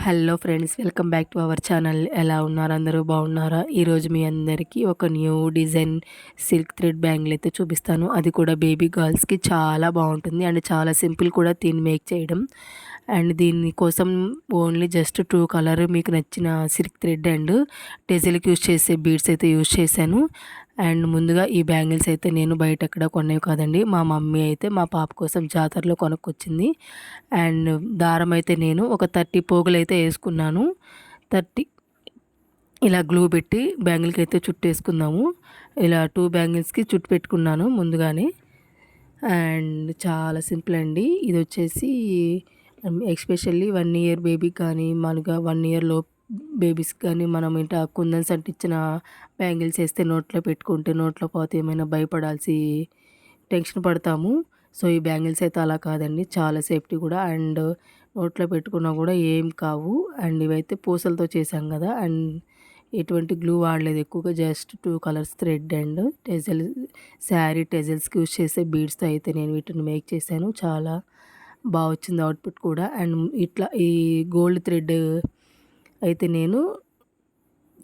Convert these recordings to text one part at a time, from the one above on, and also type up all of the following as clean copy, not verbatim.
Hello friends, welcome back to our channel. ఎలా ఉన్నారు? అందరూ బాగున్నారా? ఈరోజు మీ అందరికీ ఒక new design silk thread bangle అయితే చూపిస్తాను. అది కూడా బేబీ గర్ల్స్కి చాలా బాగుంటుంది అండ్ చాలా సింపుల్ కూడా దీన్ని మేక్ చేయడం. అండ్ దీనికోసం ఓన్లీ జస్ట్ 2 కలర్ మీకు నచ్చిన సిల్క్ థ్రెడ్ అండ్ టెజిల్కి యూస్ చేసే బీడ్స్ అయితే యూస్ చేశాను. అండ్ ముందుగా ఈ బ్యాంగిల్స్ అయితే నేను బయట ఎక్కడ కొనేవి కాదండి. మా మమ్మీ అయితే మా పాప కోసం జాతరలో కొనుక్కొచ్చింది. అండ్ దారం అయితే నేను ఒక 30 పోగులు అయితే వేసుకున్నాను. 30 ఇలా గ్లూ పెట్టి బ్యాంగిల్కి అయితే చుట్టేసుకుందాము. ఇలా 2 బ్యాంగిల్స్కి చుట్టు పెట్టుకున్నాను ముందుగానే. అండ్ చాలా సింపుల్ అండి. ఇది వచ్చేసి ఎస్పెషల్లీ 1 ఇయర్ బేబీకి కానీ మనగా 1 ఇయర్ లోపు బేబీస్కి కానీ మనం ఏంటి కుందన్స్ అంటించిన బ్యాంగిల్స్ వేస్తే నోట్లో పెట్టుకుంటే నోట్లో పోతే ఏమైనా భయపడాల్సి టెన్షన్ పడతాము. సో ఈ బ్యాంగిల్స్ అయితే అలా కాదండి, చాలా సేఫ్టీ కూడా. అండ్ నోట్లో పెట్టుకున్నా కూడా ఏం కావు. అండ్ ఇవైతే పూసలతో చేసాం కదా, అండ్ ఎటువంటి గ్లూ వాడలేదు. ఎక్కువగా just 2 colours thread and tassel, sari టెజల్స్కి యూస్ చేసే బీడ్స్తో అయితే నేను వీటిని మేక్ చేశాను. చాలా బాగా వచ్చింది అవుట్పుట్ కూడా. అండ్ ఇట్లా ఈ గోల్డ్ థ్రెడ్ అయితే నేను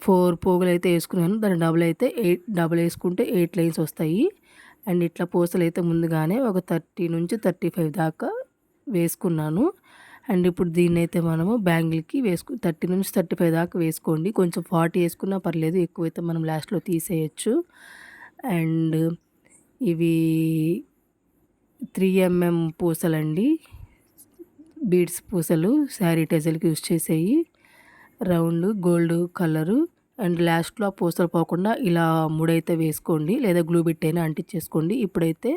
4 పోగులు అయితే వేసుకున్నాను. దాని డబుల్ వేసుకుంటే 8 లైన్స్ వస్తాయి. అండ్ ఇట్లా పూసలు అయితే ముందుగానే ఒక 30 నుంచి 35 దాకా వేసుకున్నాను. అండ్ ఇప్పుడు దీన్ని అయితే మనము బ్యాంగిల్కి 30 నుంచి 35 దాకా వేసుకోండి. కొంచెం 40 వేసుకున్నా పర్లేదు, ఎక్కువైతే మనం లాస్ట్లో తీసేయచ్చు. అండ్ ఇవి 3mm పూసలండి, బీడ్స్ పూసలు, శారీ టెజల్కి యూస్ చేసేవి, రౌండ్ గోల్డ్ కలరు. అండ్ లాస్ట్లో ఆ పూసలు పోకుండా ఇలా ముడైతే వేసుకోండి, లేదా గ్లూ పెట్టైనా అంటించేసుకోండి. ఇప్పుడైతే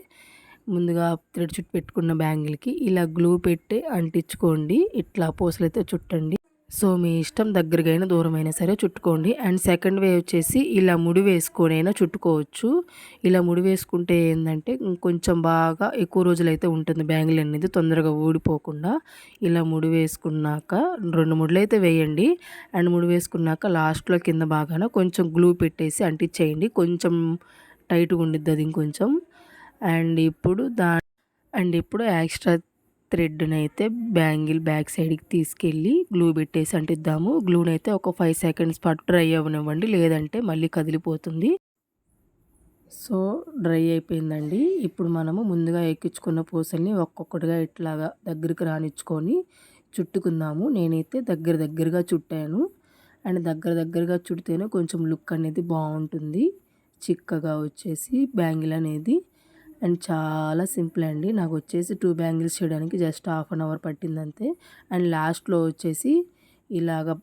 ముందుగా థ్రెడ్ చుట్టు పెట్టుకున్న బ్యాంగిల్కి ఇలా గ్లూ పెట్టి అంటించుకోండి. ఇట్లా పూసలు అయితే చుట్టండి. సో మీ ఇష్టం, దగ్గరగా అయినా దూరమైనా సరే చుట్టుకోండి. అండ్ సెకండ్ వే వచ్చేసి ఇలా ముడి వేసుకొని అయినా చుట్టుకోవచ్చు. ఇలా ముడి వేసుకుంటే ఏంటంటే కొంచెం బాగా ఎక్కువ రోజులు అయితే ఉంటుంది బ్యాంగిల్ అనేది, తొందరగా ఊడిపోకుండా. ఇలా ముడి వేసుకున్నాక 2 ముడులు అయితే వేయండి. అండ్ ముడి వేసుకున్నాక లాస్ట్లో కింద బాగాన కొంచెం గ్లూ పెట్టేసి అంటించేయండి. కొంచెం టైట్గా ఉండిద్ది అది ఇంకొంచెం. అండ్ ఇప్పుడు ఎక్స్ట్రా థ్రెడ్ని అయితే బ్యాంగిల్ బ్యాక్ సైడ్కి తీసుకెళ్ళి గ్లూ పెట్టేసి అంటిద్దాము. గ్లూని అయితే ఒక 5 సెకండ్స్ పాటు డ్రై అవ్వనివ్వండి, లేదంటే మళ్ళీ కదిలిపోతుంది. సో డ్రై అయిపోయిందండి. ఇప్పుడు మనము ముందుగా ఎక్కించుకున్న పూసల్ని ఒక్కొక్కటిగా ఇట్లాగా దగ్గరికి రానిచ్చుకొని చుట్టుకుందాము. నేనైతే దగ్గరగా చుట్టాను. అండ్ దగ్గరగా చుడితేనే కొంచెం లుక్ అనేది బాగుంటుంది, చిక్కగా వచ్చేసి బ్యాంగిల్ అనేది. అండ్ చాలా సింపుల్ అండి. నాకు వచ్చేసి 2 బ్యాంగిల్స్ చేయడానికి జస్ట్ 1/2 అవర్ పట్టింది అంతే. అండ్ లాస్ట్లో వచ్చేసి ఇలాగ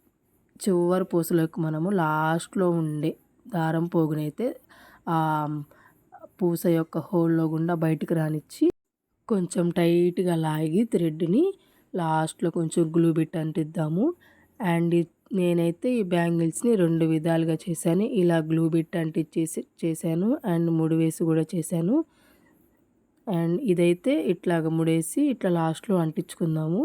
చివరి పూసలకు మనము లాస్ట్లో ఉండే దారం పోగునైతే ఆ పూస యొక్క హోల్లో గుండా బయటకు రానిచ్చి కొంచెం టైట్గా లాగి థ్రెడ్ని లాస్ట్లో కొంచెం గ్లూ పెట్టి అంటిద్దాము. అండ్ నేనైతే ఈ బ్యాంగిల్స్ని 2 విధాలుగా చేశాను. ఇలా గ్లూ పెట్టి చేశాను, అండ్ ముడి వేసి కూడా చేశాను. అండ్ ఇదైతే ఇట్లాగ ముడేసి ఇట్లా లాస్ట్లో అంటించుకుందాము.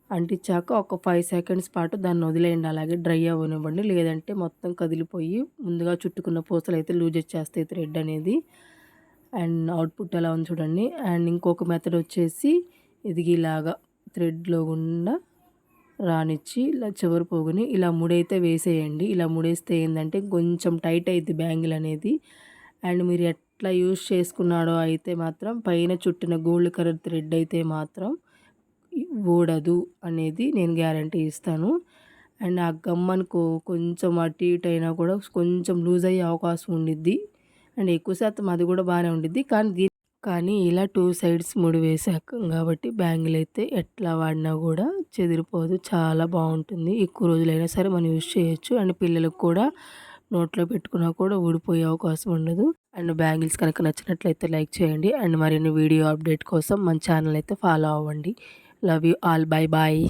అంటించాక ఒక 5 సెకండ్స్ పాటు దాన్ని వదిలేయండి, అలాగే డ్రై అవ్వనివ్వండి, లేదంటే మొత్తం కదిలిపోయి ముందుగా చుట్టుకున్న పూసలు అయితే లూజ్ వచ్చేస్తాయి థ్రెడ్ అనేది. అండ్ అవుట్పుట్ ఎలా ఉంది చూడండి. అండ్ ఇంకొక మెథడ్ వచ్చేసి ఇది ఇలాగా థ్రెడ్లో గుండా రానిచ్చి ఇలా చివరి పోగుని ఇలా ముడైతే వేసేయండి. ఇలా ముడేస్తే ఏంటంటే కొంచెం టైట్ అయింది బ్యాంగిల్ అనేది. అండ్ మీరు ఎట్లా యూస్ చేసుకున్నాడో అయితే మాత్రం పైన చుట్టిన గోల్డ్ కలర్ థ్రెడ్ అయితే మాత్రం ఊడదు అనేది నేను గ్యారంటీ ఇస్తాను. అండ్ ఆ గమ్మనుకో కొంచెం అటు ఇటు అయినా కూడా కొంచెం లూజ్ అయ్యే అవకాశం ఉండిద్ది. అండ్ ఎక్కువ శాతం అది కూడా బాగానే ఉండిద్ది. కానీ ఇలా 2 సైడ్స్ ముడి వేసాక కాబట్టి బ్యాంగిల్ అయితే ఎట్లా వాడినా కూడా చెదిరిపోదు, చాలా బాగుంటుంది. ఎక్కువ రోజులైనా సరే మనం యూస్ చేయొచ్చు. అండ్ పిల్లలకు కూడా నోట్లో పెట్టుకున్నా కూడా ఊడిపోయే అవకాశం ఉండదు. అండ్ బ్యాంగిల్స్ కనుక నచ్చినట్లయితే లైక్ చేయండి. అండ్ మరిన్ని వీడియో అప్డేట్ కోసం మన ఛానల్ అయితే ఫాలో అవ్వండి. Love you all, bye bye.